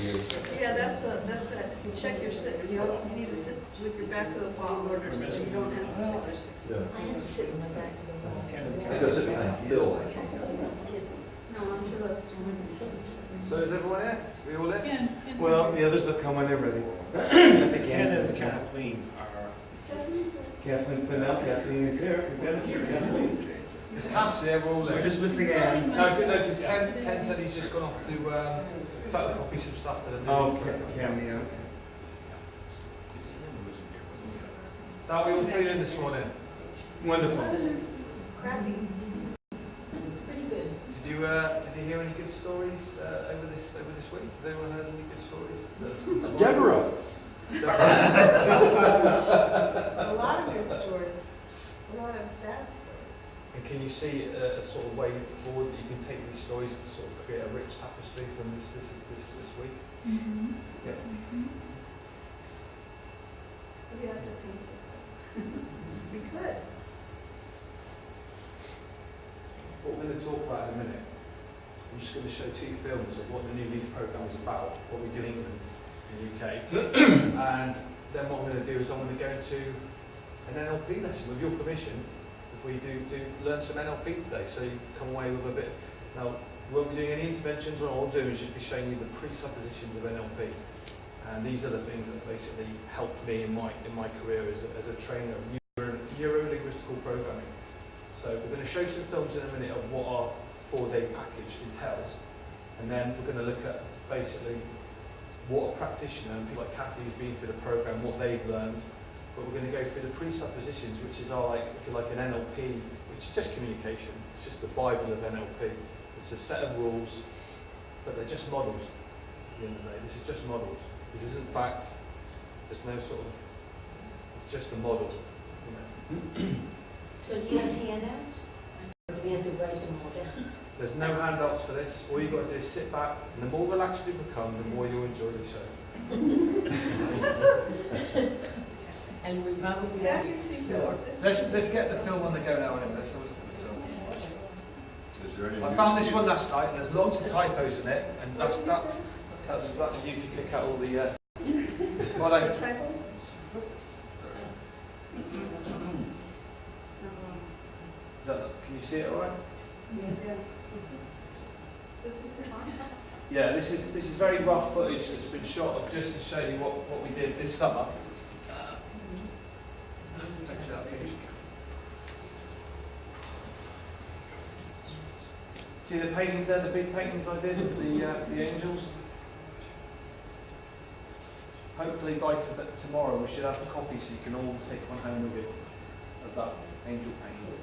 Yeah, that's that. You check your six. You need to sit with your back to the wall in order so you don't have to check your six. Yeah. I have to sit with my back to the wall. Because it might feel like. No, I'm sure that's. So is everyone here? We all here? Well, the others will come when they're ready. I think Ken and Kathleen Fennell, Kathleen is here. We've got it here, Kathleen. Kath's here, we're all We're there. just missing Anne. No, because Ken said he's just gone off to photocopy some stuff for the Oh, cameo. So how are we all feeling this morning? Wonderful. Crappy. Pretty good. Did you hear any good stories over this week? Have anyone heard any good stories? Deborah! A lot of good stories. A lot of sad stories. And can you see a sort of way forward that you can take these stories to sort of create a rich tapestry from this week? Mm-hmm. Yeah. What do you have to paint it? We could. What we're going to talk about in a minute, I'm just going to show 2 films of what the New Leaf programme is about, what we do in England, in the UK. And then what I'm going to do is I'm going to go into an NLP lesson with your permission. If we do learn some NLP today, so you come away with a bit. Now, we won't be doing any interventions, what I'll do is just be showing you the presuppositions of NLP. And these are the things that basically helped me in my career as a trainer of neuro-linguistic programming. So we're going to show some films in a minute of what our 4-day package entails. And then we're going to look at basically what a practitioner and people like Kathy who's been through the program, what they've learned. But we're going to go through the presuppositions, which is our, like, if you like, an NLP, which is just communication. It's just the Bible of NLP. It's a set of rules, but they're just models. At the end of the day, this is just models. This isn't fact. There's no sort of. It's just a model. You know. So do you have handouts? Or do we have to write them all down? There's no handouts for this. All you've got to do is sit back, and the more relaxed you become, the more you'll enjoy the show. And we probably Have have you to seen it? Let's get the film on the go now. Anyway. So let's the film. Is there any I found this one last night, and there's lots of typos in it, and that's for you to pick out all the. Well, The I, typos? can you see it all right? Yeah. This is the one? Yeah, this is very rough footage that's been shot of just to show you what we did this summer. See the paintings there, the big paintings I did of the angels? Hopefully by tomorrow we should have a copy so you can all take one home with you of that angel painting.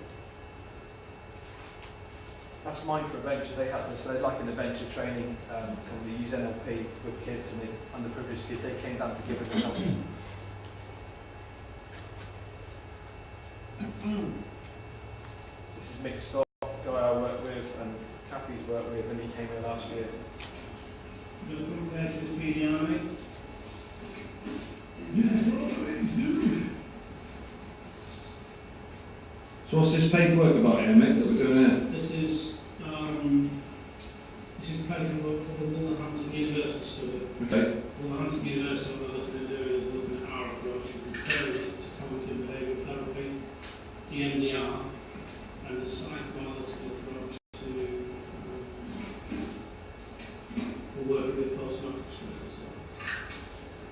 That's Mind for Adventure. They have this, they're like an adventure training company, use NLP with kids and the underprivileged kids. They came down to give us a help. This is Mick Stock, guy I work with, and Kathy's worked with, and he came here last year. So what's this paperwork about here, Mick, that we're doing here? This is paperwork for the Wolverhampton University study. Okay. Wolverhampton University, what we're looking at doing is looking at our approach and comparing it to cognitive behavioural therapy, EMDR, and the psychoanalytical approach to for working with post-traumatic stress and so on.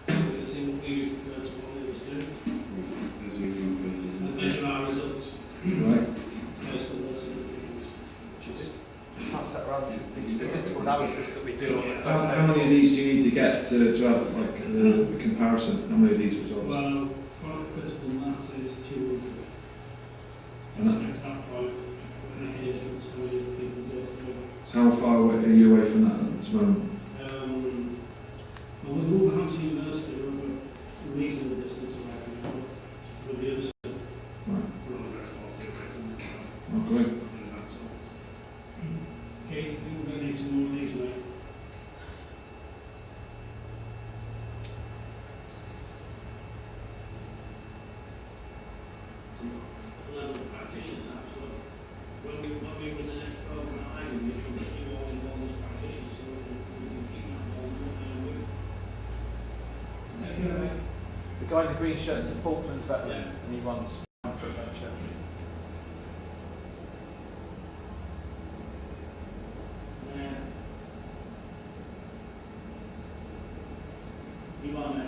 So we can see what we refer to what we was doing and measure our results Right. based on those things. Pass that around. This is the statistical analysis that we do on the first How many of these do you need to get to have like the comparison? How many of these results? Well, product critical mass is 200. And that- At that point, make any difference to how many people go through. So how far away are you away from that at this moment? Well, with Wolverhampton University, we're a reasonable distance away from them. With the other stuff, Right. we're only about 40 away from them. Oh, great. That's all. Okay, I think we're going to need some more of these, mate. Level of practitioners, absolutely. When we were in the next program, I think we should get you all involved as practitioners so we can The guy in the green shirt is a Falklands veteran, and he runs for adventure. You are, mate.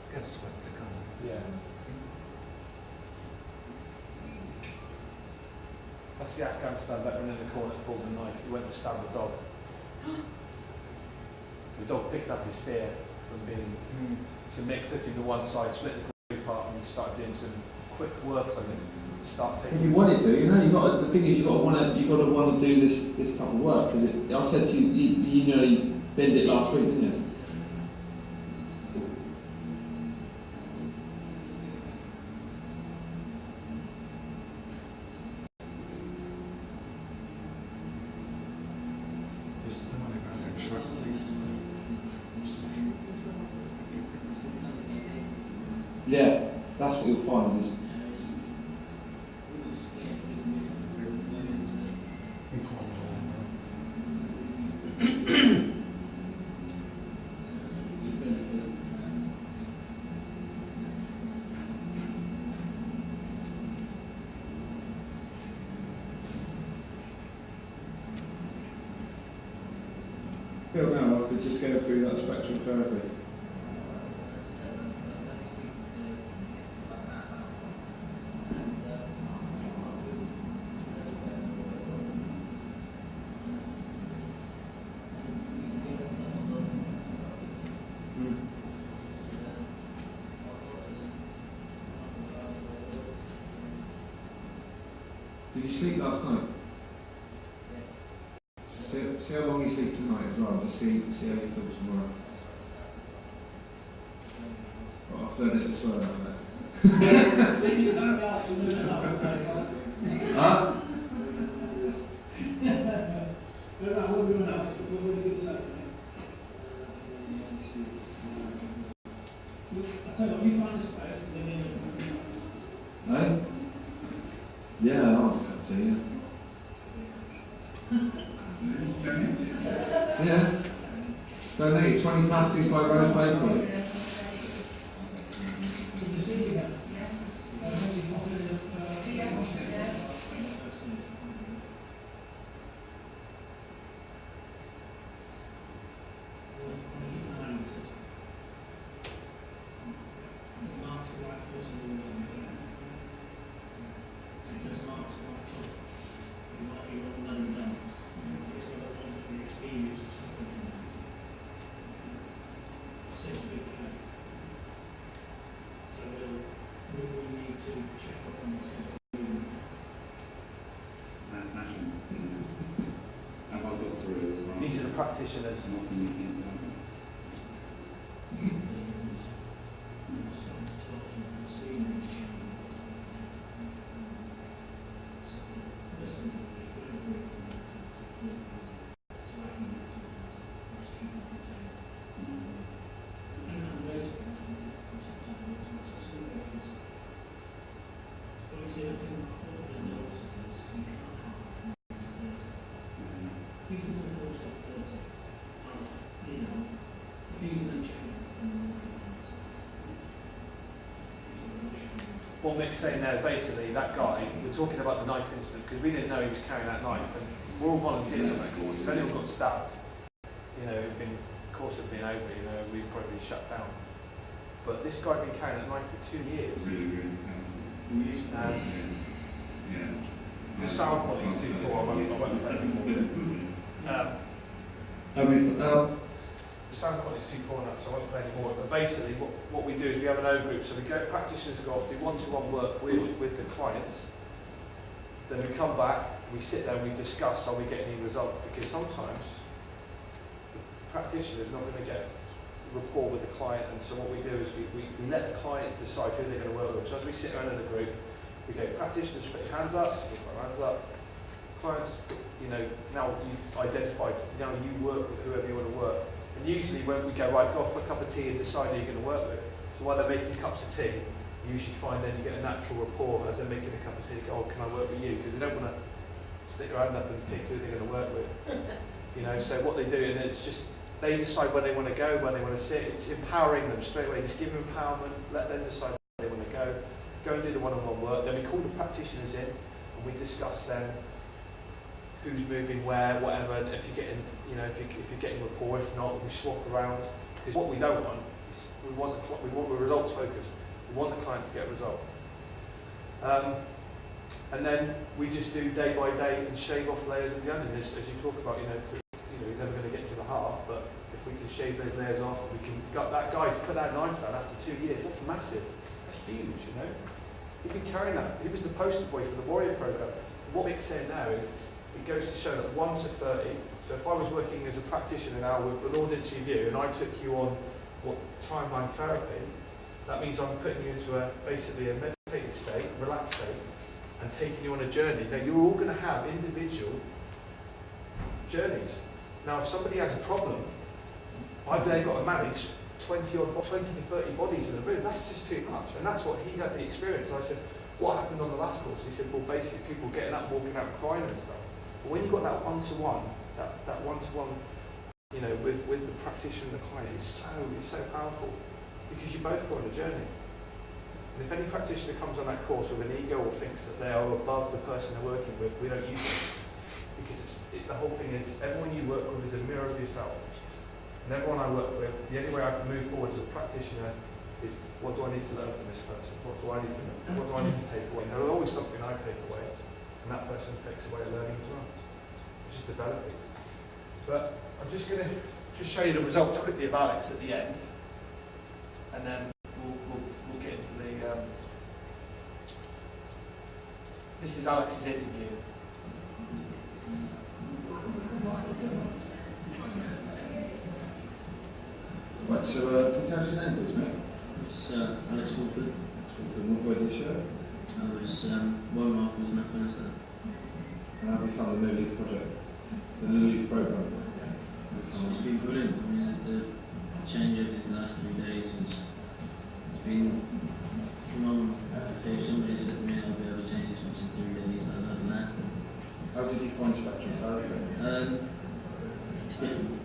It's got a swastika on it. Yeah. That's the Afghanistan veteran in the corner that pulled a knife. He went to stab the dog. The dog picked up his fear from being. So Mick took him to one side, split the group apart, and started doing some quick work on him. Start If taking. you wanted to, you know, you got the thing is you got to want to do this type of work because I said to you, you know, you bend it last week, didn't you? Just the one around there, short sleeves. Yeah, that's what you'll find is. Feel now after just going through that spectrum therapy. Did you sleep last night? See how long you sleep tonight as well, just see how you feel tomorrow. Well, I've done it as well, haven't I? Huh? No? Yeah, I'll come to you. Yeah. Donate 20 pasties by Rose Bakery. These are the practitioners. What Mick's saying there, basically, that guy, we're talking about the knife incident, because we didn't know he was carrying that knife, and we're all volunteers on that course. If anyone got stabbed, you know, course had been over, you know, we'd probably shut down. But this guy had been carrying that knife for 2 years. And the sound quality is too poor, I won't play anymore. The sound quality is too poor now, so I won't play anymore. But basically, what we do is we have an O group, so practitioners go off, do one-to-one work with the clients. Then we come back, we sit there, and we discuss, are we getting any result? Because sometimes the practitioner is not going to get rapport with the client, and so what we do is we let the clients decide who they're going to work with. So as we sit around in the group, we go, practitioners, put your hands up, put your hands up. Clients, you know, now you've identified, now you work with whoever you want to work. And usually when we go, right, go off for a cup of tea and decide who you're going to work with. So while they're making cups of tea, you usually find then you get a natural rapport as they're making a cup of tea. Go, oh, can I work with you? Because they don't want to stick their hand up and pick who they're going to work with. You know, so what they do, and it's just, they decide where they want to go, where they want to sit. It's empowering them straight away. Just give them empowerment, let them decide where they want to go and do the one-on-one work. Then we call the practitioners in and we discuss then who's moving where, whatever, and if you're getting, you know, if you're getting rapport, if not, we swap around. Because what we don't want is we want the results focused. We want the client to get a result. And then we just do day by day and shave off layers of the onion, as you talk about, you know, you're never going to get to the heart, but if we can shave those layers off, we can get that guy to put that knife down after 2 years. That's massive. That's huge, you know. He's been carrying that. He was the poster boy for the Warrior program. What Mick's saying now is, it goes to show that 1 to 30. So if I was working as a practitioner now with an audience review and I took you on what timeline therapy, that means I'm putting you into basically a meditated state, relaxed state, and taking you on a journey. Now you're all going to have individual journeys. Now if somebody has a problem, I've then got to manage 20 to 30 bodies in the room. That's just too much, and that's what he's had the experience. I said, what happened on the last course? He said, well, basically people getting up, walking out, crying and stuff. But when you've got that one-to-one, that one-to-one, you know, with the practitioner and the client, it's so powerful, because you both go on a journey. And if any practitioner comes on that course with an ego or thinks that they are above the person they're working with, we don't use it. Because the whole thing is, everyone you work with is a mirror of yourself. And everyone I work with, the only way I can move forward as a practitioner is, what do I need to learn from this person? What do I need to take away? And there's always something I take away, and that person takes away learning as well. It's just developing. But I'm just going to show you the results quickly of Alex at the end, and then we'll get into the. This is Alex's interview. Right, so tell us your name, please, mate. It's Alex Wolford. Where did you show? I was one mark in Afghanistan. And how have you found the New Leaf project? The New Leaf program? It's been brilliant. I mean, the change over the last 3 days has been phenomenal. If somebody said to me I'll be able to change this much in 3 days, I'd laugh. How did you find spectrum therapy? It's different.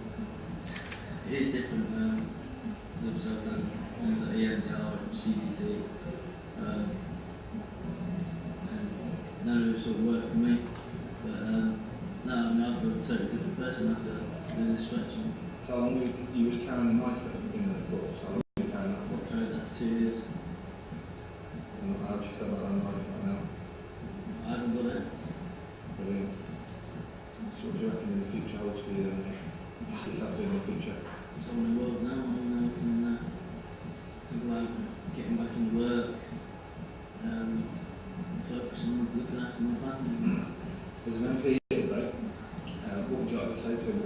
It is different. Obviously I've done things like EMDR, CBT, and none of it sort of worked for me. But no, I mean, I feel a totally different person after doing this spectrum. So how long you was carrying a knife at the beginning of the course? How long were you carrying that for? I carried that for 2 years. And how do you feel about that knife right now? I haven't got it. Brilliant. So what do you reckon in the future holds for you then? What do you see yourself doing in the future? I'm still in the world now. I can think about getting back into work, focus on looking after my family. There's an MP here today. What would you like to say to him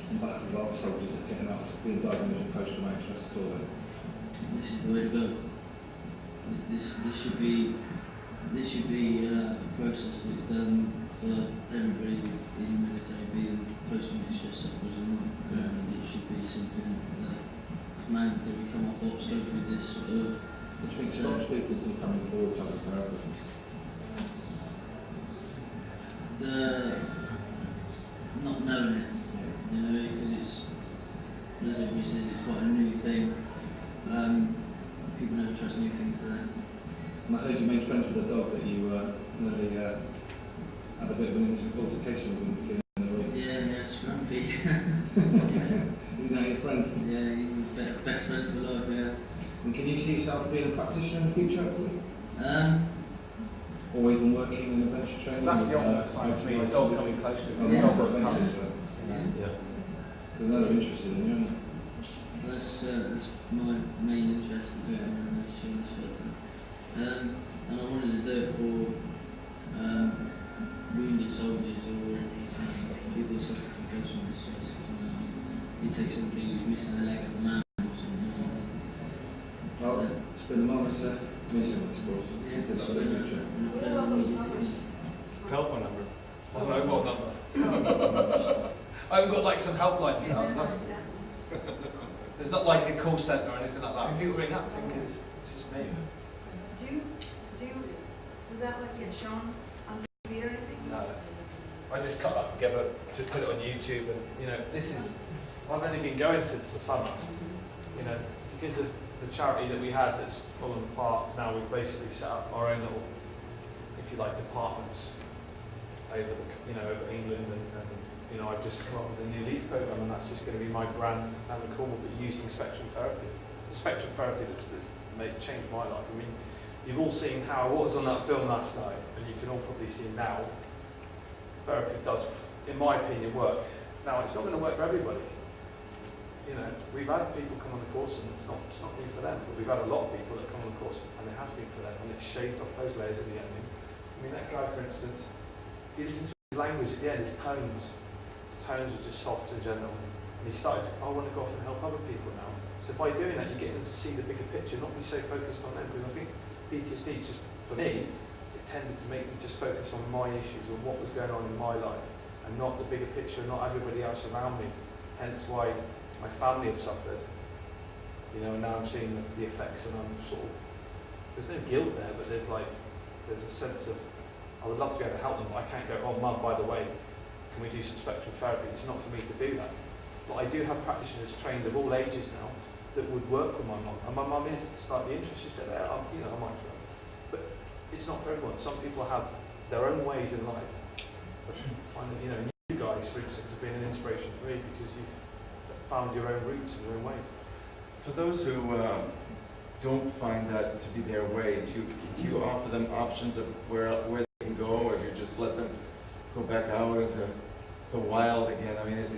on behalf of other soldiers that are getting out, being diagnosed with post-traumatic stress disorder? This is the way to go. This should be a process that's done for everybody in the military, being post-traumatic stress sufferers or not. It should be something that is mandatory. Come off ops, go through this sort of. What do you think stops people from coming forward to have therapy? Not knowing it, you know, because it's, as everybody says, it's quite a new thing. People never trust new things to them. And I heard you made friends with a dog that you nearly had a bit of an altercation with him at the beginning of the week. Yeah, Scrumpy. He's now your friend. Yeah, he's best friends for life, yeah. And can you see yourself being a practitioner in the future, hopefully? Or even working in adventure training? That's the opposite side for me. The dog coming close to Oh, me. yeah. The dog Adventures, coming. yeah. There's another interested in you, isn't there? That's my main interest is in this shelter. And I wanted to do it for wounded soldiers or people suffering from personal distress. You take somebody who's missing a leg of a man or something. Well, it's been a marvellous meeting, I suppose. Yeah, Good luck in the future. What about those numbers? Telephone number. Oh, mobile number. I haven't got like some helplines now. What is that? There's not like a call centre or anything like that. If people ring up thinking it's just me. Does that like get shown on TV or anything? No. I just cut that together, just put it on YouTube, and you know, this is. I've only been going since the summer. You know, because of the charity that we had that's fallen apart. Now we've basically set up our own little, if you like, departments over over England, and you know, I've just come up with a new LEAF program, and that's just going to be my brand and the call, but using spectrum therapy. The spectrum therapy that's changed my life. I mean, you've all seen how I was on that film last night, and you can all probably see now. Therapy does, in my opinion, work. Now, it's not going to work for everybody. You know, we've had people come on the course, and it's not been for them, but we've had a lot of people that come on the course, and it has been for them, and it's shaved off those layers at the end. I mean, that guy, for instance, if you listen to his language at the end, his tones are just soft and gentle, and he started to, I want to go off and help other people now. So by doing that, you're getting them to see the bigger picture, not be so focused on them, because I think PTSD, just for me, it tended to make me just focus on my issues, on what was going on in my life, and not the bigger picture, not everybody else around me. Hence why my family have suffered, you know, and now I'm seeing the effects, and I'm sort of, there's no guilt there, but there's a sense of, I would love to be able to help them, but I can't go, oh mum, by the way, can we do some spectrum therapy? It's not for me to do that. But I do have practitioners trained of all ages now that would work with my mum, and my mum is slightly interested. She said, I might try. But it's not for everyone. Some people have their own ways in life. But you know, you guys, for instance, have been an inspiration for me because you've found your own roots and your own ways. For those who don't find that to be their way, do you offer them options of where they can go, or do you just let them go back out into the wild again? I mean, is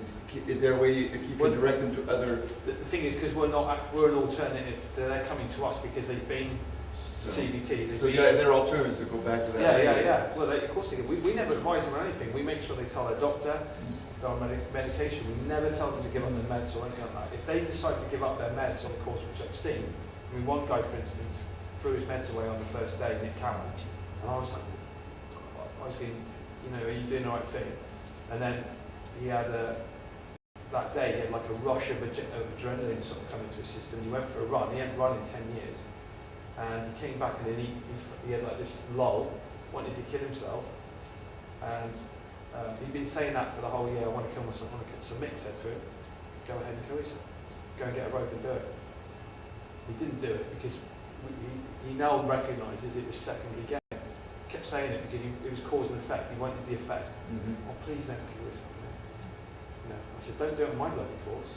there a way you can direct them to other? The thing is, because we're an alternative, they're coming to us because they've been CBT. So yeah, their alternative is to go back to that. Yeah. Well, of course they do. We never advise them on anything. We make sure they tell their doctor. If they're on medication, we never tell them to give up their meds or anything like that. If they decide to give up their meds on the course, which I've seen, I mean, one guy, for instance, threw his meds away on the first day, Nick Cameron, and I was going, you know, are you doing the right thing? And then he had that day he had like a rush of adrenaline sort of coming to his system. He went for a run. He hadn't run in 10 years, and he came back, and then he had like this lull, wanted to kill himself, and he'd been saying that for the whole year. I want to kill myself. I want to kill. So Mick said to him, "Go ahead and kill yourself. Go and get a rope and do it." He didn't do it because he now recognises it was secondary gain. He kept saying it because it was cause and effect. He wanted the effect. Oh, please don't kill yourself. You know, I said, don't do it on my bloody course.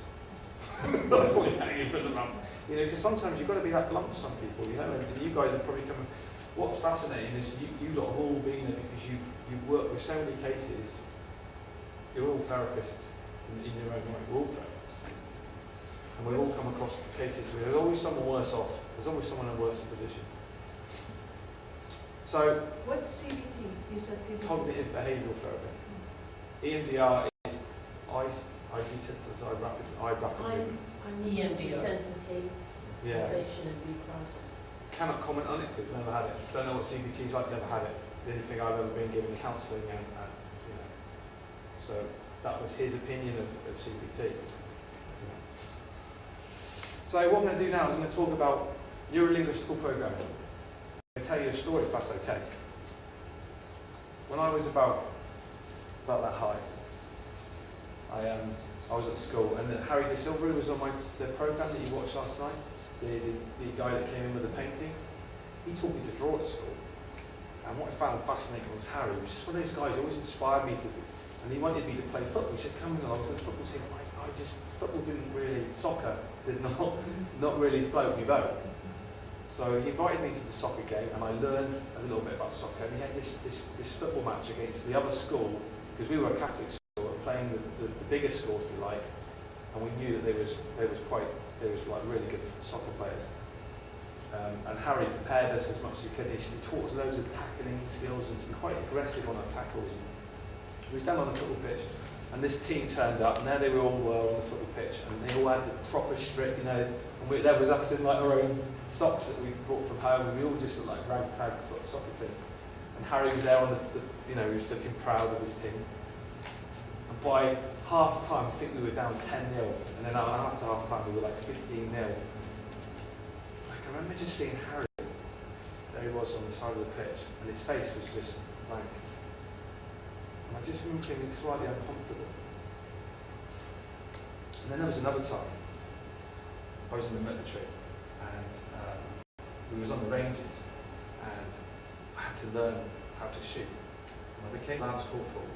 Not a point hanging for the mum. You know, because sometimes you've got to be that blunt with some people, you know, and you guys are probably coming. What's fascinating is you lot have all been there because you've worked with so many cases. You're all therapists in your own right. We're all therapists. And we all come across cases where there's always someone worse off. There's always someone in a worse position. So, what's CBT? You said CBT. Cognitive behavioural therapy. EMDR is eye desensitized rapid movement. I'm desensitization and reprocess. Cannot comment on it because I've never had it. Don't know what CBT is like. Never had it. The only thing I've ever been given counselling and you know. So that was his opinion of CBT. So what I'm going to do now is I'm going to talk about neuro-linguistical programming. I'm going to tell you a story if that's okay. When I was about that high, I was at school, and Harry De Silva was on the program that you watched last night. The guy that came in with the paintings. He taught me to draw at school. And what I found fascinating was Harry was just one of those guys who always inspired me to do. And he wanted me to play football. He said, coming along to the football team, football soccer did not really float me boat. So he invited me to the soccer game, and I learned a little bit about soccer. And he had this football match against the other school, because we were a Catholic school, playing the bigger school, if you like. And we knew that they was like really good soccer players. And Harry prepared us as much as he could. He taught us loads of tackling skills and to be quite aggressive on our tackles. We was down on the football pitch, and this team turned up, and there they were all on the football pitch, and they all had the proper strip, you know. And there was us in like our own socks that we brought from home, and we all just looked like ragtag soccer team. And Harry was there on he was looking proud of his team. And by half time, I think we were down 10-0, and then after half time we were like 15-0. Like, I remember just seeing Harry, there he was on the side of the pitch, and his face was just blank. And I just remember feeling slightly uncomfortable. And then there was another time, I was in the military, and we was on the ranges, and I had to learn how to shoot. When I became Lance Corporal,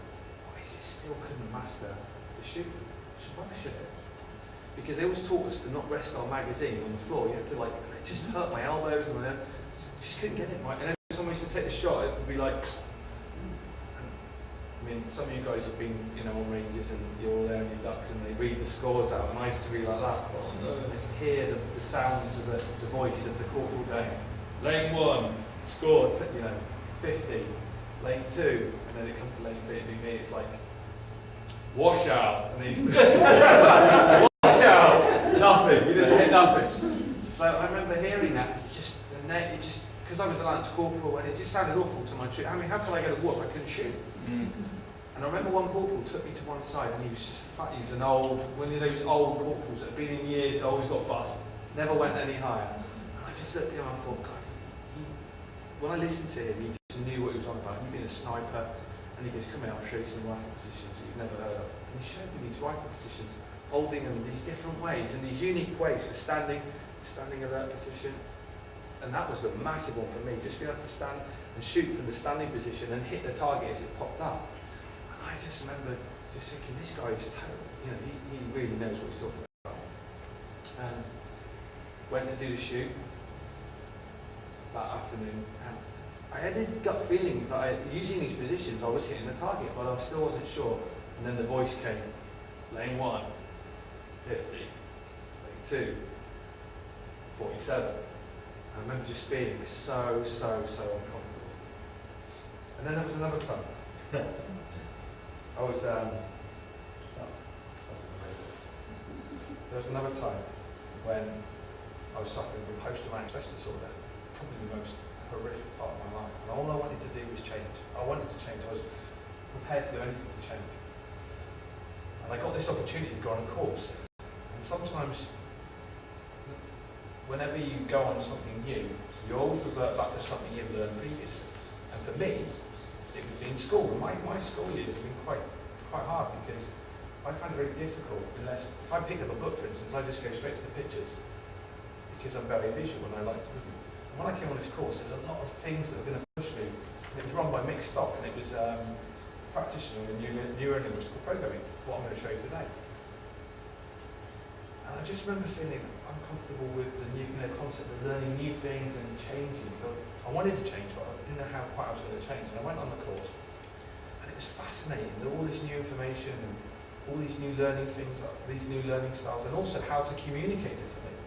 I just still couldn't master the shoot. Just rubbish at it. Because they always taught us to not rest our magazine on the floor. You had to, like, it just hurt my elbows, and I just couldn't get it right. And every time I used to take a shot, it would be like, I mean, some of you guys have been, you know, on ranges, and you're all there in your ducks, and they read the scores out, and I used to be like that. And I could hear the sounds of the voice of the corporal going, lane 1, score, you know, 50, lane 2, and then it comes to lane 50, it'd be me, it's like, wash out, and these wash out, nothing, you didn't hit nothing. So I remember hearing that, it just, because I was the Lance Corporal, and it just sounded awful to my troop. I mean, how could I get a whoop if I couldn't shoot? And I remember one corporal took me to one side, and he was just fat. He was an old, one of those old corporals that had been in years, always got bust, never went any higher. And I just looked at him and I thought, God, when I listened to him, he just knew what he was on about. He'd been a sniper, and he goes, come here, I'll show you some rifle positions that you've never heard of. And he showed me these rifle positions, holding them in these different ways, and these unique ways for standing alert position. And that was a massive one for me, just being able to stand and shoot from the standing position and hit the target as it popped up. And I just remember just thinking, this guy is terrible. You know, he really knows what he's talking about. And went to do the shoot that afternoon, and I had this gut feeling that using these positions, I was hitting the target, but I still wasn't sure. And then the voice came, lane 1, 50, lane 2, 47. I remember just feeling so uncomfortable. And then there was another time. There was another time when I was suffering from post-traumatic stress disorder, probably the most horrific part of my life. And all I wanted to do was change. I wanted to change. I was prepared to do anything to change. And I got this opportunity to go on a course. And sometimes, whenever you go on something new, you always revert back to something you've learned previously. And for me, it would be in school. And my school years have been quite hard, because I find it very difficult unless, if I pick up a book, for instance, I just go straight to the pictures, because I'm very visual and I like to look at it. And when I came on this course, there was a lot of things that were going to push me. And it was run by Mixed Stock, and it was practitioner in neuro-linguistic programming, what I'm going to show you today. And I just remember feeling uncomfortable with the new concept of learning new things and changing. So I wanted to change, but I didn't know how quite I was going to change. And I went on the course, and it was fascinating. There were all this new information and all these new learning things, these new learning styles, and also how to communicate differently.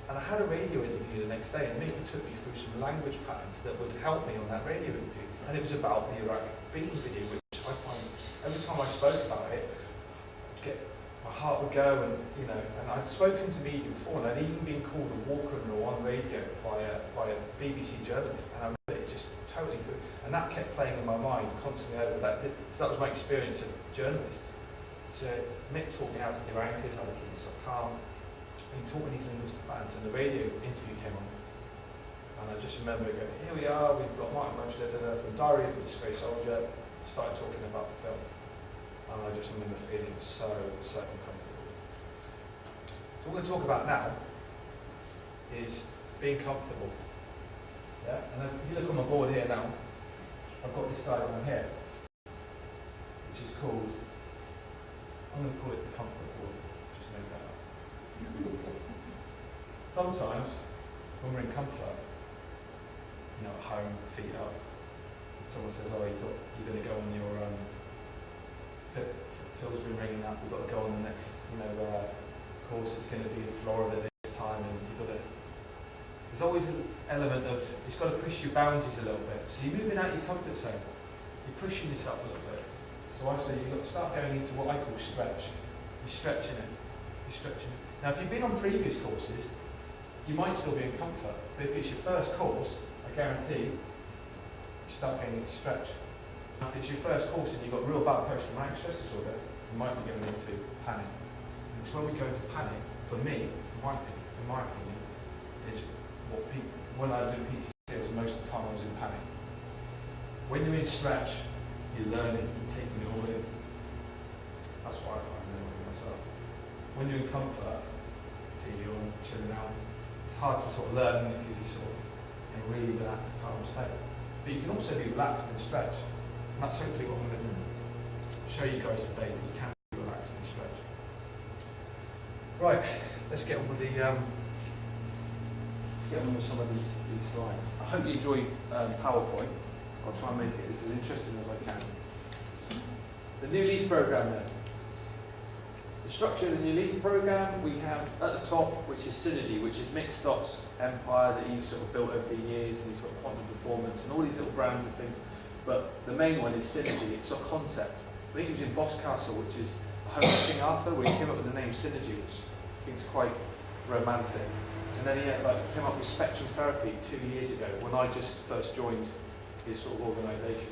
And I had a radio interview the next day, and Mickey took me through some language patterns that would help me on that radio interview. And it was about the Iraq beating video, which I find every time I spoke about it, my heart would go, and I'd spoken to media before, and I'd even been called a war criminal on radio by a BBC journalist, and I remember it just totally threw, and that kept playing in my mind constantly over that. So that was my experience of journalist. So Mick taught me how to do anchors, how to keep myself calm, and he taught me these linguistic patterns, and the radio interview came on. And I just remember going, here we are, we've got Martin Webster from Diary of a Disgraced Soldier, started talking about the film. And I just remember feeling so uncomfortable. So what we're going to talk about now is being comfortable. Yeah? And if you look on my board here now, I've got this diagram here, which is called, I'm going to call it the comfort board. Just make that up. Sometimes, when we're in comfort, at home, feet up, someone says, oh, you're going to go on your Phil's been ringing up, we've got to go on the next, course, it's going to be in Florida this time, and you've got to, there's always an element of, it's got to push your boundaries a little bit. So you're moving out your comfort zone, you're pushing yourself a little bit. So I say you've got to start going into what I call stretch. You're stretching it, Now if you've been on previous courses, you might still be in comfort, but if it's your first course, I guarantee you start getting into stretch. If it's your first course and you've got real bad post-traumatic stress disorder, you might be going into panic. Because when we go into panic, for me, in my opinion, is what people, when I do PTSD, was most of the time I was in panic. When you're in stretch, you're learning, you're taking it all in. That's what I find anyway myself. When you're in comfort, TV on, chilling out, it's hard to sort of learn because you're sort of in a really relaxed, calm state. But you can also be relaxed and stretch. And that's hopefully what I'm going to show you guys today, that you can be relaxed and stretch. Right, let's get on with the some of these slides. I hope you enjoy PowerPoint. I'll try and make it as interesting as I can. The New Leaf program then. The structure of the New Leaf program, we have at the top, which is Synergy, which is Mick Stock's empire that he's sort of built over the years, and he's got quantum performance and all these little brands of things. But the main one is Synergy. It's a concept. I think it was in Boscastle, which is the home of King Arthur, where he came up with the name Synergy, which I think is quite romantic. And then he came up with spectrum therapy 2 years ago, when I just first joined his sort of organisation.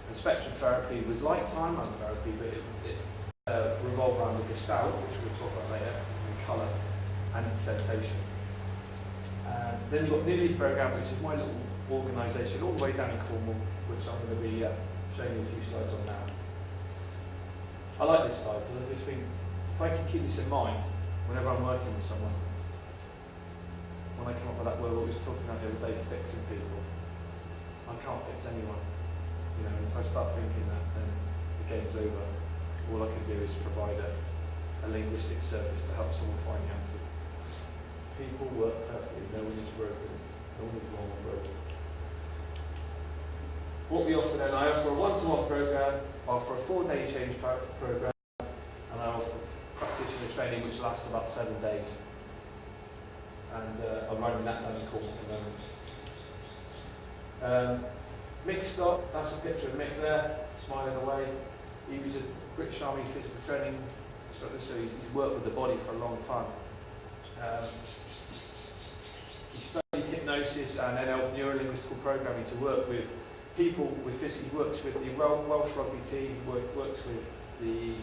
And spectrum therapy was like timeline therapy, but it revolved around the Gestalt, which we'll talk about later, and colour and sensation. And then you've got New Leaf program, which is my little organisation all the way down in Cornwall, which I'm going to be showing you a few slides on now. I like this slide because I just think if I can keep this in mind whenever I'm working with someone, when I come up with that word I was talking about the other day, fixing people, I can't fix anyone. You know, if I start thinking that, then the game's over. All I can do is provide a linguistic service to help someone find the answer. People work perfectly, no one is broken, no one is wrong or broken. What we offer then, I offer a one-to-one program, I offer a 4-day change program, and I offer practitioner training which lasts about 7 days. And I'm running that down in Cornwall at the moment. Mick Stock, that's a picture of Mick there, smiling away. He was a British Army physical training instructor, so he's worked with the body for a long time. He studied hypnosis and NLP, neuro-linguistic programming, to work with people with physical. He works with the Welsh rugby team, he works with the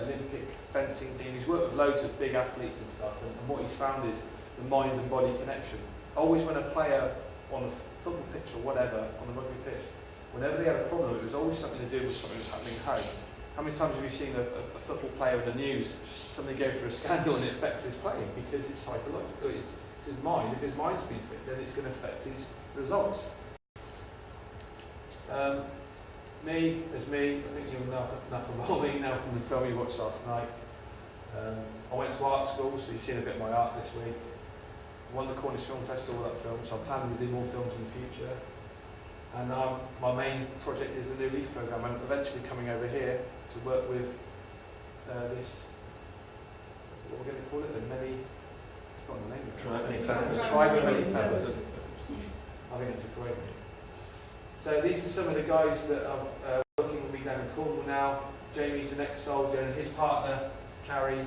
Olympic fencing team. He's worked with loads of big athletes and stuff, and what he's found is the mind and body connection. Always when a player on a football pitch or whatever, on the rugby pitch, whenever they had a problem, it was always something to do with something that's happening at home. How many times have you seen a football player in the news, somebody go through a scandal and it affects his playing? Because it's psychological, it's his mind. If his mind's been fit, then it's going to affect his results. There's me, I think you'll know me now from the film you watched last night. I went to art school, so you've seen a bit of my art this week. Won the Cornish Film Festival with that film, so I'm planning to do more films in the future. And my main project is the New Leaf program. I'm eventually coming over here to work with this, what we're going to call it, the many, I've forgotten the name of it. Tribe Many Feathers. Tribe of Many Feathers. I think it's a great name. So these are some of the guys that are working with me down in Cornwall now. Jamie's an ex-soldier and his partner, Carrie,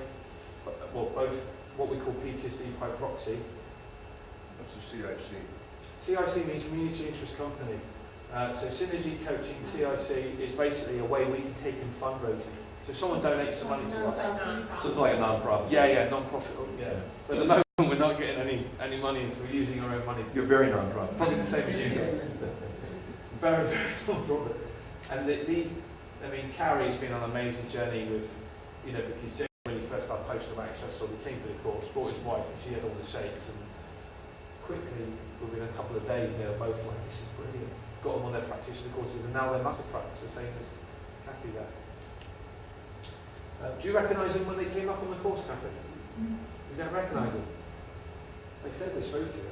well, both what we call PTSD by proxy. What's the CIC? CIC means Community Interest Company. So Synergy Coaching, CIC, is basically a way we can take in fundraising. So someone donates some money to us. So it's like a non-profit? Yeah, non-profit. Yeah. But at the moment we're not getting any money into, we're using our own money. You're very non-profit. Probably the same as you guys. Very, very non-profit. And Carrie's been on an amazing journey with, because Jamie, when he first started post-traumatic stress disorder, he came for the course, brought his wife, and she had all the shakes, and quickly, within a couple of days, they were both like, this is brilliant. Got them on their practitioner courses, and now they're master practice, the same as Kathy there. Do you recognise them when they came up on the course, Kathy? You don't recognise them? They said they spoke to you.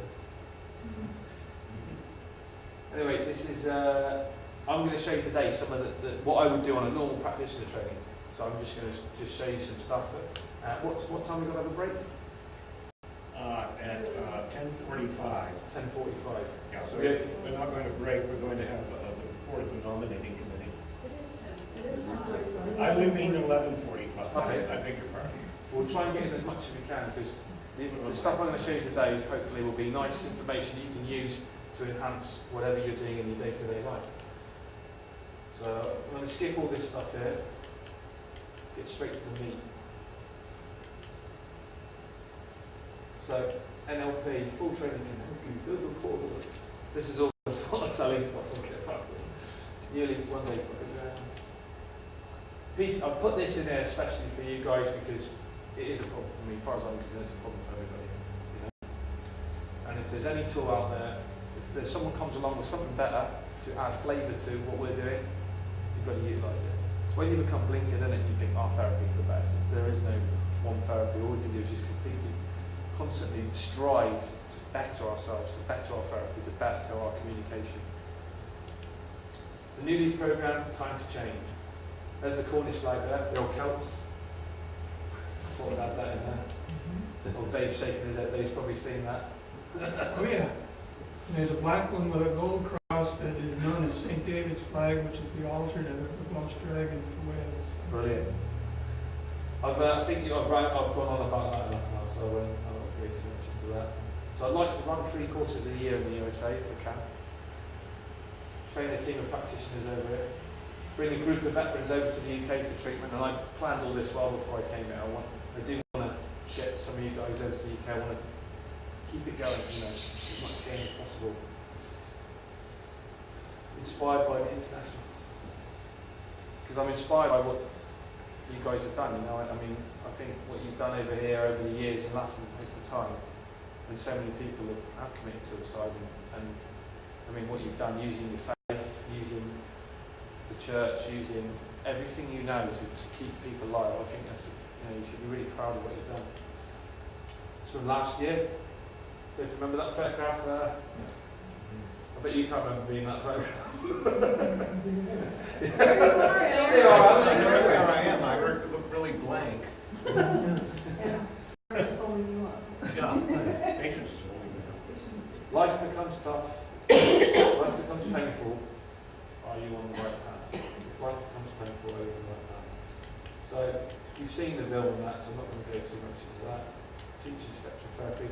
Anyway, this is, I'm going to show you today some of what I would do on a normal practitioner training. So I'm just going to show you some stuff. What time we got to have a break? At 10:45. 10:45. Yeah, so we're not going to break. We're going to have the report of the nominating committee. It is 10:45. I would mean 11:45. Okay. I beg your pardon. We'll try and get in as much as we can, because the stuff I'm going to show you today hopefully will be nice information you can use to enhance whatever you're doing in your day-to-day life. So I'm going to skip all this stuff here. get straight to the meat. So, NLP, full training can help you build rapport. This is all the sort of selling stuff, so I'll get past it. Nearly 1 week. Pete, I've put this in there especially for you guys because it is a problem. I mean, as far as I'm concerned, it's a problem for everybody. You know? And if there's any tool out there, if there's someone comes along with something better to add flavour to what we're doing, you've got to utilise it. So when you become blinkered in it, you think, therapy is the best. There is no one therapy. All we can do is just completely, constantly strive to better ourselves, to better our therapy, to better our communication. The New Leaf programme, time to change. There's the Cornish flag there, the old Celts. I thought I'd add that in there. Old Dave's shaking his head, Dave's probably seen that. Oh yeah. There's a black one with a gold cross that is known as St. David's flag, which is the alternate of the Welsh dragon for Wales. Brilliant. I think I've gone on about that enough now, so I won't go too much into that. So I'd like to run 3 courses a year in the USA if I can. Train a team of practitioners over here. Bring a group of veterans over to the UK for treatment, and I planned all this well before I came here. I do want to get some of you guys over to the UK. I want to keep it going, as much change as possible. Inspired by the international. Because I'm inspired by what you guys have done, I mean, I think what you've done over here over the years and lasted the test of time, when so many people have committed suicide, and I mean, what you've done using your faith, using the church, using everything you know to keep people alive, I think that's, you should be really proud of what you've done. So last year, so if you remember that photograph there, I bet you can't remember being in that photograph. There I am, I look really blank. It's holding you up. Yeah, patience is holding me up. Life becomes tough, life becomes painful, are you on the right path? If life becomes painful, are you on the right path? So, you've seen the film and that, so I'm not going to go too much into that. Teaching spectrum therapy.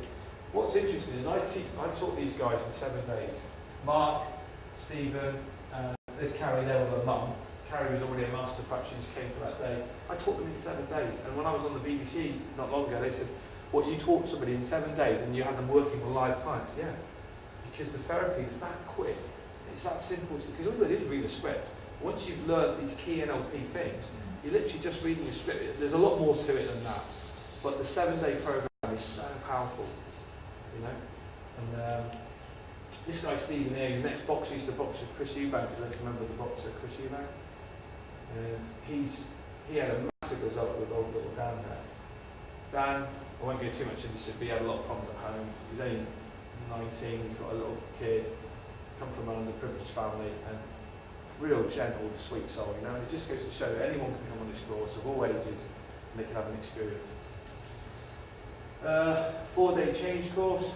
What's interesting is I taught these guys in 7 days. Mark, Stephen, there's Carrie there with her mum. Carrie was already a master practitioner, she came for that day. I taught them in 7 days, and when I was on the BBC not long ago, they said, what, you taught somebody in 7 days and you had them working with live clients? Yeah, because the therapy is that quick, it's that simple, because all it is read a script. Once you've learned these key NLP things, you're literally just reading a script. There's a lot more to it than that, but the 7-day program is so powerful, and this guy Stephen here, his next boxer used to box with Chris Eubank, if you remember the boxer Chris Eubank. He had a massive result with old little Dan there. Dan, I won't go too much into this, but he had a lot of problems at home. He's only 19, he's got a little kid, come from an underprivileged family, and real gentle, sweet soul, and it just goes to show that anyone can come on this course of all ages and they can have an experience. 4-day change course.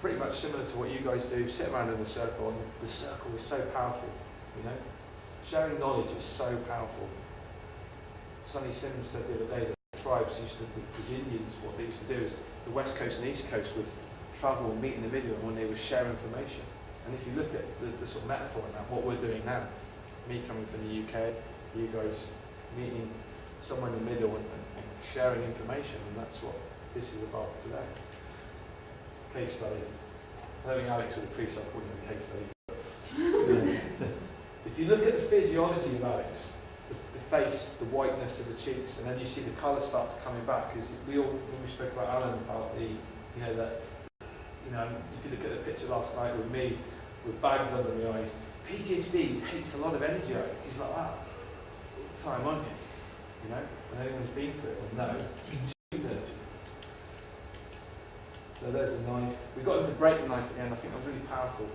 Pretty much similar to what you guys do, sit around in a circle, and the circle is so powerful, Sharing knowledge is so powerful. Sonny Sims said the other day that the tribes used to, the Indians, what they used to do is the West Coast and East Coast would travel and meet in the middle when they would share information. And if you look at the sort of metaphor in that, what we're doing now, me coming from the UK, you guys meeting somewhere in the middle and sharing information, and that's what this is about today. Case study. I don't think Alex would appreciate calling it a case study. If you look at the physiology of Alex, the face, the whiteness of the cheeks, and then you see the colour start to coming back, because when we spoke about Alan about the, if you look at the picture last night with me, with bags under my eyes, PTSD takes a lot of energy out. He's like, all the time on you, when anyone's been through it, will know. So there's a knife. We got him to break the knife at the end. I think that was really powerful.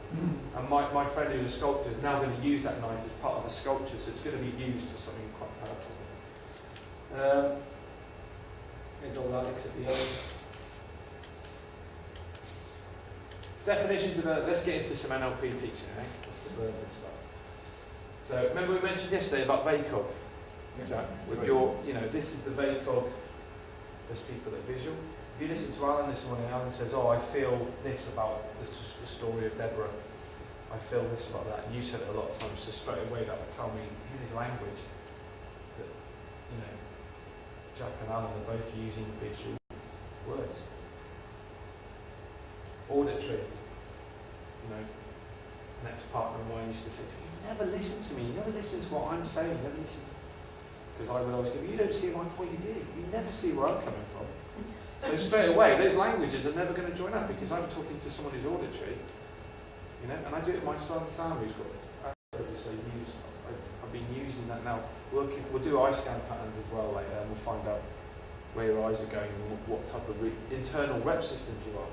And my friend who's a sculptor is now going to use that knife as part of the sculpture, so it's going to be used for something quite powerful. Here's old Alex at the end. Definitions of let's get into some NLP teaching, Let's just learn some stuff. So remember we mentioned yesterday about VACOG, Jack, with your, this is the VACOG. There's people that are visual. If you listen to Alan this morning, Alan says, I feel this about the story of Deborah. I feel this about that. And you said it a lot of times, so straight away that would tell me in his language that, you know, Jack and Alan are both using visual words. Auditory. You know, an ex-partner of mine used to say to me, you never listen to me, you never listen to what I'm saying, you never listen to... Because I would always go, you don't see my point of view, you never see where I'm coming from. So straight away, those languages are never going to join up because I'm talking to someone who's auditory, you know, and I do it with my son Sam, who's got I've been using that now. We'll do eye scan patterns as well later, and we'll find out where your eyes are going and what type of internal rep systems you are.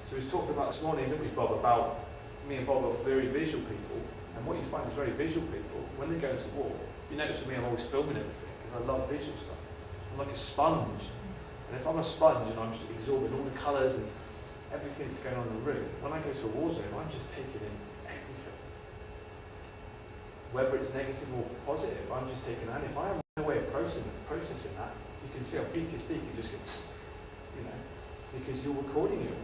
So we was talking about this morning, didn't we, Bob, about me and Bob are very visual people, and what you find is very visual people, when they go into war, you notice with me I'm always filming everything, because I love visual stuff. I'm like a sponge, and if I'm a sponge and I'm just absorbing all the colours and everything that's going on in the room, when I go to a war zone, I'm just taking in everything. Whether it's negative or positive, I'm just taking it in. If I have no way of processing that, you can see how PTSD can just go, you know, because you're recording it.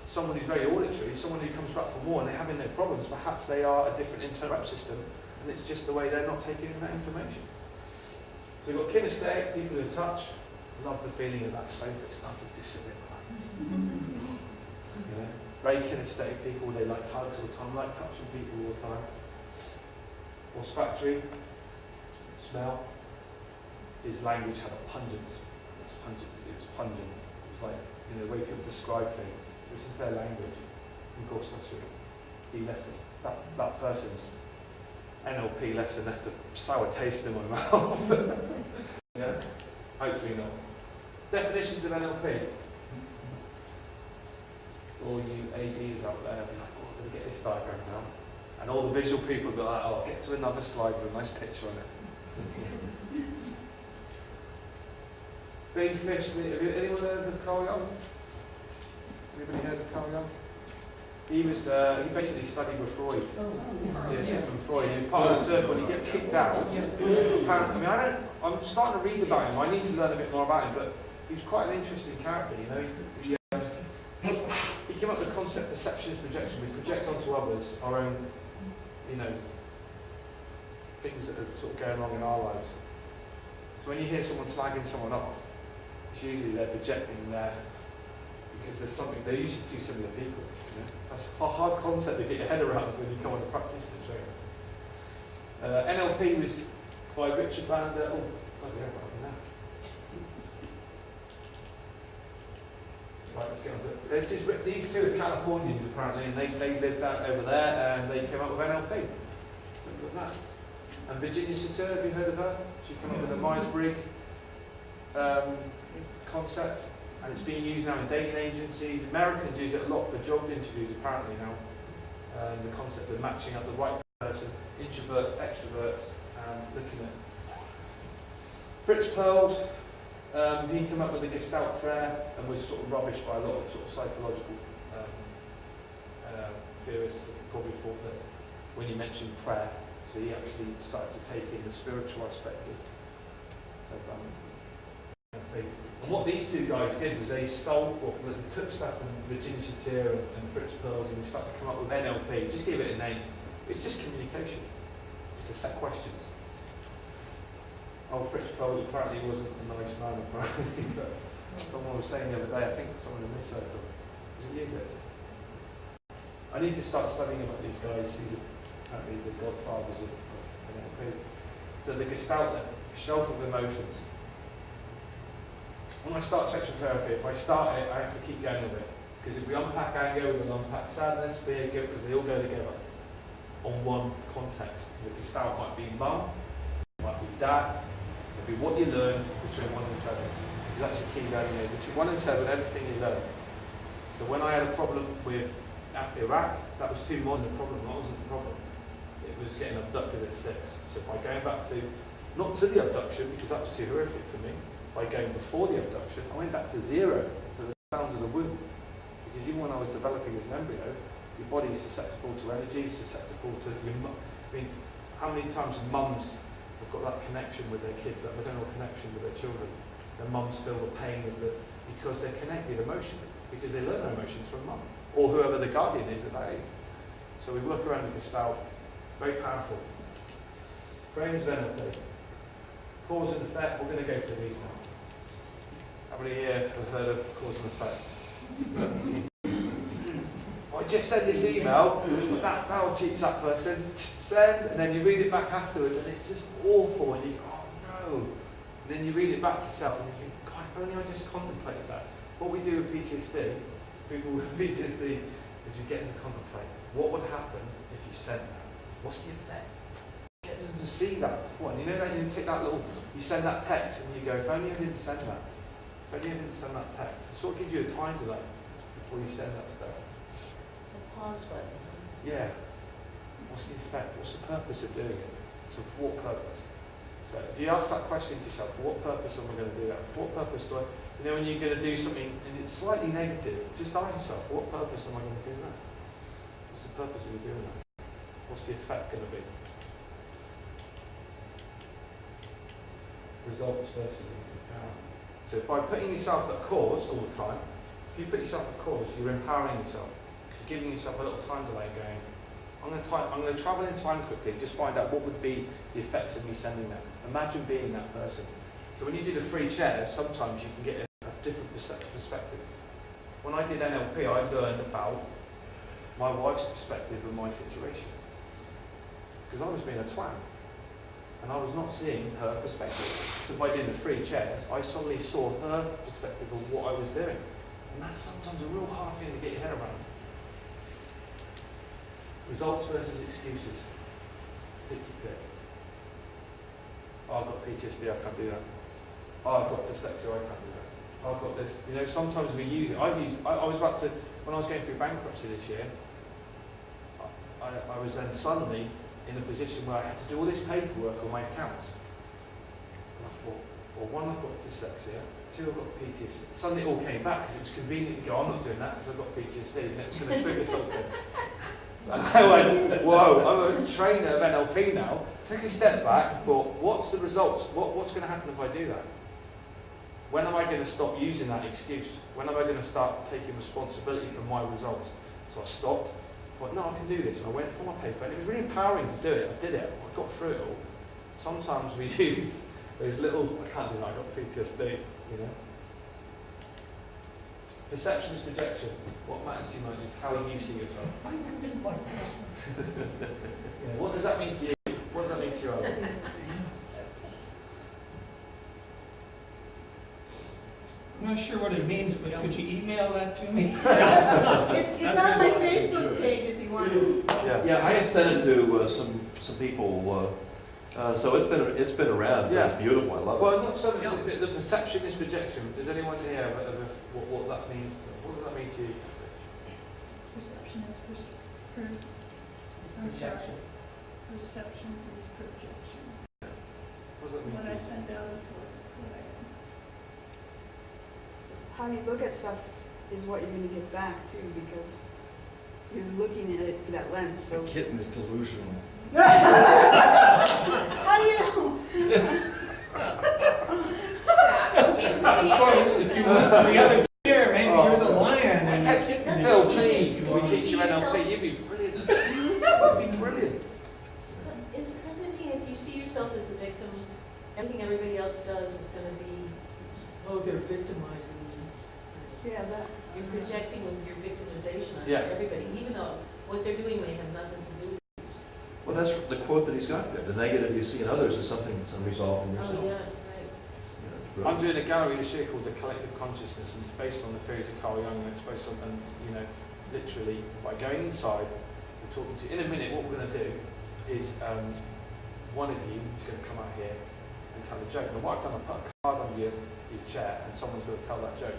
Someone who's very auditory, someone who comes back from war and they're having no problems, perhaps they are a different internal rep system, and it's just the way they're not taking in that information. So we've got kinesthetic, people who touch, love the feeling of that sofa, it's lovely to sit in. You know, very kinesthetic people, they like hugs all the time, like touching people all the time. Olfactory, smell, his language had a pungence. It was pungent. It's like, you know, the way people describe things. Listen to their language. Of course, that's true. He left us, that person's NLP lesson left a sour taste in my mouth. Yeah? Hopefully not. Definitions of NLP. All you ADs out there, be like, oh, let me get this diagram now. And all the visual people go like, oh, I'll get to another slide with a nice picture on it. Big fish. Have anyone heard of Carl Jung? Anybody heard of Carl Jung? He basically studied with Freud. Yeah, Sigmund Freud. He was part of the circle and he get kicked out. Apparently, I'm starting to read about him. I need to learn a bit more about him, but he's quite an interesting character, you know. He came up with the concept perceptions projection. We project onto others our own, you know, things that are sort of going wrong in our lives. So when you hear someone slagging someone off, it's usually they're projecting there because there's something, they're usually two similar people. You know? That's a hard concept to get your head around when you come on a practitioner training. NLP was by Richard Vander. Oh, bloody hell, what happened now? Right, let's get on to it. These two are Californians apparently, and they lived out over there, and they came up with NLP. Simple as that. And Virginia Satir, have you heard of her? She came up with the Myers-Briggs concept, and it's being used now in dating agencies. Americans use it a lot for job interviews apparently now. The concept of matching up the right person, introverts, extroverts, and looking at Fritz Perls. He came up with the Gestalt prayer and was sort of rubbished by a lot of sort of psychological theorists that probably thought that when he mentioned prayer, so he actually started to take in the spiritual aspect of NLP. And what these two guys did was they took stuff from Virginia Satir and Fritz Perls and they started to come up with NLP. Just give it a name. It's just communication. It's a set of questions. Oh, Fritz Perls apparently wasn't a nice man, apparently. Someone was saying the other day, I think someone in this circle, was it you, Liz? I need to start studying about these guys. These are apparently the godfathers of NLP. So the Gestalt of emotions. When I start sexual therapy, if I start it, I have to keep going with it. Because if we unpack anger, we will unpack sadness, fear, guilt, because they all go together on one context. The Gestalt might be mum, might be dad, it might be what you learned between 1 and 7. Because that's your key value. Between 1 and 7, everything you learn. So when I had a problem with Iraq, that was too modern a problem, that wasn't the problem. It was getting abducted at 6. So by going back to, not to the abduction, because that was too horrific for me, by going before the abduction, I went back to 0, to the sounds of the womb. Because even when I was developing as an embryo, your body is susceptible to energy, susceptible to your how many times mums have got that connection with their kids, that maternal connection with their children? Their mums feel the pain of it because they're connected emotionally, because they learn their emotions from mum, or whoever the guardian is at that age. So we work around the Gestalt, very powerful. Frames of NLP. Cause and effect, we're going to go through these now. Everybody here has heard of cause and effect? If I just send this email, that'll teach that person, send, and then you read it back afterwards, and it's just awful, and you go, oh no. And then you read it back yourself, and you think, God, if only I just contemplated that. What we do with PTSD, people with PTSD, is you get them to contemplate. What would happen if you sent that? What's the effect? Get them to see that before. And you know that you take that little, you send that text, and you go, if only I didn't send that. If only I didn't send that text. It sort of gives you a time delay before you send that stuff. The pause button. Yeah. What's the effect? What's the purpose of doing it? So for what purpose? So if you ask that question to yourself, for what purpose am I going to do that? For what purpose do I, you know, when you're going to do something and it's slightly negative, just ask yourself, for what purpose am I going to do that? What's the purpose of you doing that? What's the effect going to be? Results versus empowerment. So by putting yourself at cause all the time, if you put yourself at cause, you're empowering yourself. Because you're giving yourself a little time delay going, I'm going to travel in time quickly, just find out what would be the effects of me sending that. Imagine being that person. So when you do the free chairs, sometimes you can get a different perspective. When I did NLP, I learned about my wife's perspective of my situation. Because I was being a twat. And I was not seeing her perspective. So by doing the free chairs, I suddenly saw her perspective of what I was doing. And that's sometimes a real hard thing to get your head around. Results versus excuses. Pick your pick. Oh, I've got PTSD, I can't do that. Oh, I've got dyslexia, I can't do that. Oh, I've got this. You know, sometimes we use it. I was about to, when I was going through bankruptcy this year, I was then suddenly in a position where I had to do all this paperwork on my accounts. And I thought, well, one, I've got dyslexia, two, I've got PTSD. Suddenly it all came back because it was convenient to go, I'm not doing that because I've got PTSD and it's going to trigger something. And I went, whoa, I'm a trainer of NLP now. Took a step back and thought, what's the results? What's going to happen if I do that? When am I going to stop using that excuse? When am I going to start taking responsibility for my results? So I stopped. Thought, no, I can do this. And I went for my paper, and it was really empowering to do it. I did it. I got through it all. Sometimes we use those little, I can't do that, I got PTSD, you know. Perception is projection. What matters to you most is how you see yourself. Yeah, what does that mean to you? What does that mean to you, Alan? I'm not sure what it means, but could you email that to me? It's on my Facebook page if you want to. Yeah, I had sent it to some people, so it's been around, but it's beautiful, I love it. Well, not so much the perception is projection. Does anyone here of what that means? What does that mean to you? Perception is It's perception. Perception is projection. What does that mean What to I you? send out is what I am. How you look at stuff is what you're going to get back too, because you're looking at it through that lens. The So kitten is delusional. how do you know? Of course, if you move to the other chair, maybe you're the lion and the kitten is Phil, the please, chicken. can we teach you NLP? You'd be brilliant. You'd be brilliant. But doesn't it mean if you see yourself as a victim, everything everybody else does is going to be, oh, they're victimizing you. Yeah, that. You're projecting your victimization on Yeah. everybody, even though what they're doing may have nothing to do with it. Well, that's the quote that he's got there. The negative you see in others is something that's unresolved in yourself. Oh, yeah, right. You know, it's I'm brilliant. doing a gallery this year called The Collective Consciousness, and it's based on the theories of Carl Jung, and it's based on, and you know, literally by going inside and talking to you. In a minute, what we're going to do is one of you is going to come out here and tell a joke. And what I've done, I've put a card on your chair, and someone's going to tell that joke.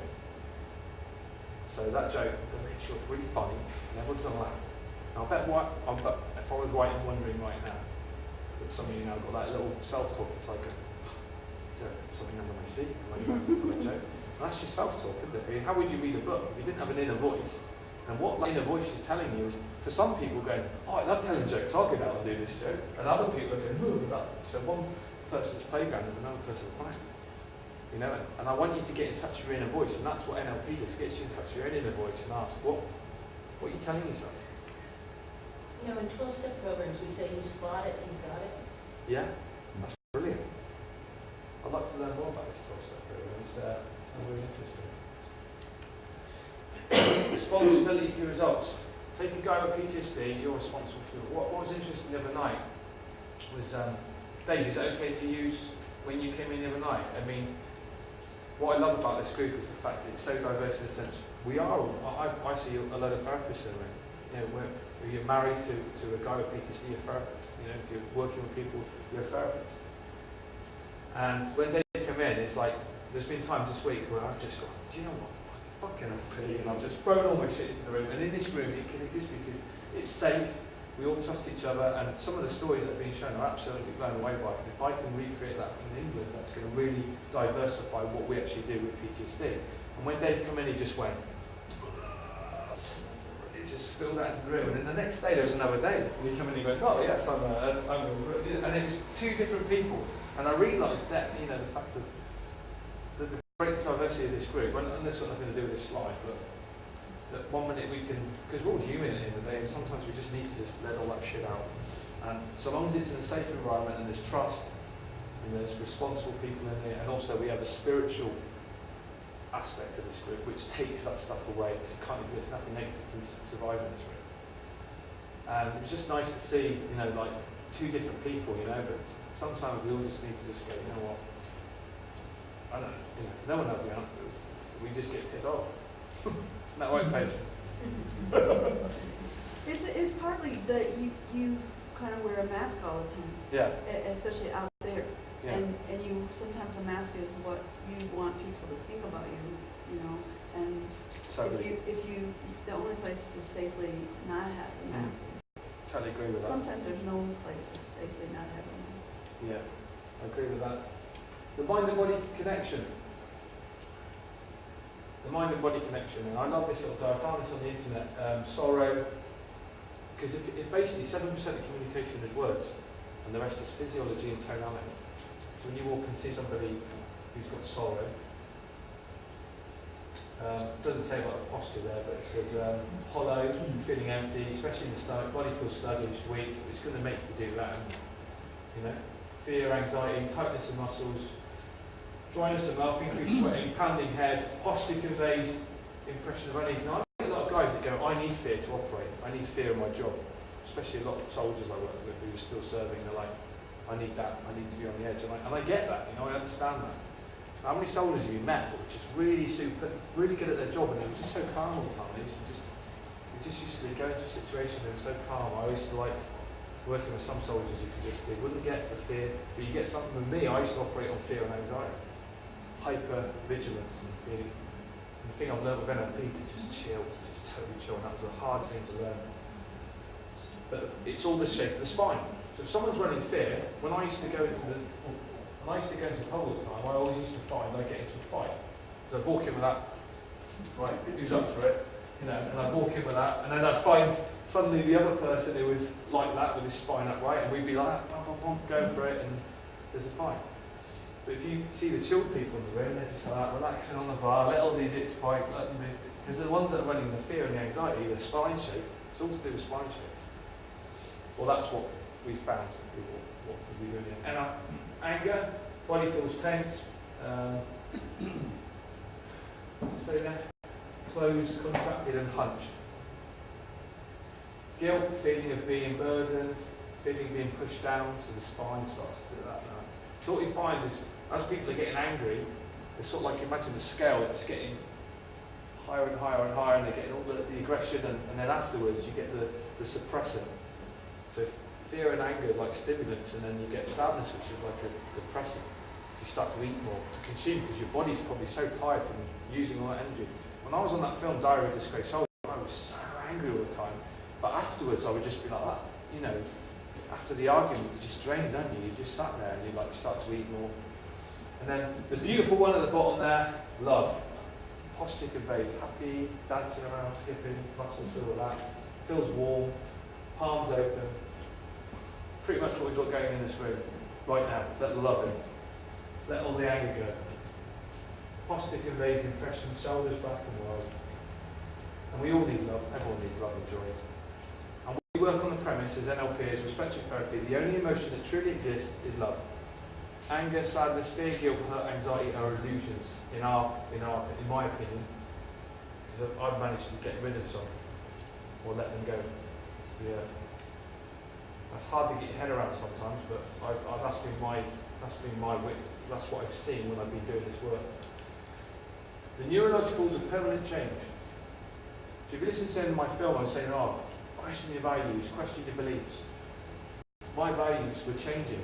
So that joke, we'll make sure it's really funny, and everyone's going to laugh. Now, if I was right and wondering right now, that some of you now got that little self-talk, it's like, is there something under my seat? Am I going to tell a joke? And that's your self-talk, isn't it? I mean, how would you read a book if you didn't have an inner voice? And what that inner voice is telling you is, for some people going, oh, I love telling jokes, I'll get out and do this joke. And other people are going, ooh, that. So one person's playground is another person's planet. You know, and I want you to get in touch with your inner voice, and that's what NLP does, gets you in touch with your own inner voice and ask, what are you telling yourself? You know, in 12-step programs, we say you spot it, you got it. Yeah, that's brilliant. I'd like to learn more about this 12-step program. It's really interesting. Responsibility for your results. Take a guy with PTSD, you're responsible for it. What was interesting the other night was, Dave, is it okay to use when you came in the other night? I mean, what I love about this group is the fact that it's so diverse in the sense I see a lot of therapists in there. You know, where you're married to a guy with PTSD, you're a therapist. You know, if you're working with people, you're a therapist. And when they come in, it's like, there's been times this week where I've just gone, do you know what? Fucking hell, and I've just thrown all my shit into the room. And in this room, it can exist because it's safe. We all trust each other, and some of the stories that are being shown are absolutely blown away by it. If I can recreate that in England, that's going to really diversify what we actually do with PTSD. And when Dave came in, he just went, it just spilled out into the room. And then the next day, there was another day, and he came in and he went, oh yes, and it was two different people. And I realised that, you know, the fact of the great diversity of this group, and this got nothing to do with this slide, but that one minute we can, because we're all human at the end of the day, and sometimes we just need to just let all that shit out. And so long as it's in a safe environment and there's trust, and there's responsible people in there, and also we have a spiritual aspect of this group, which takes that stuff away, because it can't exist, nothing negative can survive in this group. And it was just nice to see, you know, like two different people, you know, but sometimes we all just need to just go, you know what, I don't know, you know, no one has the answers, we just get pissed off. That won't pace. It's partly that you kind of wear a mask all the time. Yeah. Especially out there. Yeah. And you, sometimes a mask is what you want people to think about you, you know, and Totally. if you, the only place to safely not have a mask is, Totally agree with that. sometimes there's no place to safely not have a mask. Yeah, I agree with that. The mind and body connection. The mind and body connection, and I love this little guy, I found this on the internet, sorrow, because if basically 7% of communication is words, and the rest is physiology and tonality. So when you walk and see somebody who's got sorrow, it doesn't say about the posture there, but it says hollow, feeling empty, especially in the stomach, body feels sluggish, weak, it's going to make you do that, you know, fear, anxiety, tightness of muscles, dryness of mouth, increased sweating, pounding head, posture conveys impression of unease. Now, I get a lot of guys that go, I need fear to operate, I need fear in my job, especially a lot of soldiers I work with who are still serving, they're like, I need that, I need to be on the edge, and I get that, you know, I understand that. How many soldiers have you met who were just really really good at their job, and they were just so calm all the time, they just used to go into a situation and they were so calm. I used to like working with some soldiers who could just, they wouldn't get the fear, but you get something with me, I used to operate on fear and anxiety. Hyper-vigilance and being, and the thing I've learned with NLP to just chill, just totally chill, and that was a hard thing to learn. But it's all the shape of the spine. So if someone's running fear, when I used to go into pub all the time, I always used to find I'd get into a fight. So I'd walk in with that, right, who's up for it? You know, and I'd walk in with that, and then I'd find suddenly the other person who was like that with his spine upright, and we'd be like, bum, bum, bum, going for it, and there's a fight. But if you see the chilled people in the room, they're just like relaxing on the bar, let all the idiots fight, because the ones that are running the fear and the anxiety, the spine shape, it's all to do with spine shape. Well, that's what we found with what we do. And anger, body feels tense. So there, closed, contracted, and hunched. Guilt, feeling of being burdened, feeling of being pushed down, so the spine starts to do that now. So what we find is, as people are getting angry, it's sort of like, imagine the scale, it's getting higher and higher and higher, and they're getting all the aggression, and then afterwards you get the suppressant. So fear and anger is like stimulants, and then you get sadness, which is like a depressant. So you start to eat more, to consume, because your body's probably so tired from using all that energy. When I was on that film, Diary of a Disgraced Soldier, I was so angry all the time, but afterwards I would just be like that, you know, after the argument, you just drain, don't you? You just sat there and you like start to eat more. And then the beautiful one at the bottom there, love. Posture conveys happy, dancing around, skipping, muscles feel relaxed, feels warm, palms open. Pretty much what we've got going in this room right now. Let the love in. Let all the anger go. Posture conveys impression, shoulders back and wide. And we all need love. Everyone needs love and joy. And what we We work on the premise as NLP, as respectful therapy, the only emotion that truly exists is love. Anger, sadness, fear, guilt, hurt, anxiety are illusions, in my opinion, because I've managed to get rid of some, or let them go to the earth. That's hard to get your head around sometimes, but that's what I've seen when I've been doing this work. The neurologicals of permanent change. So if you listen to my film, I was saying, question your values, question your beliefs. My values were changing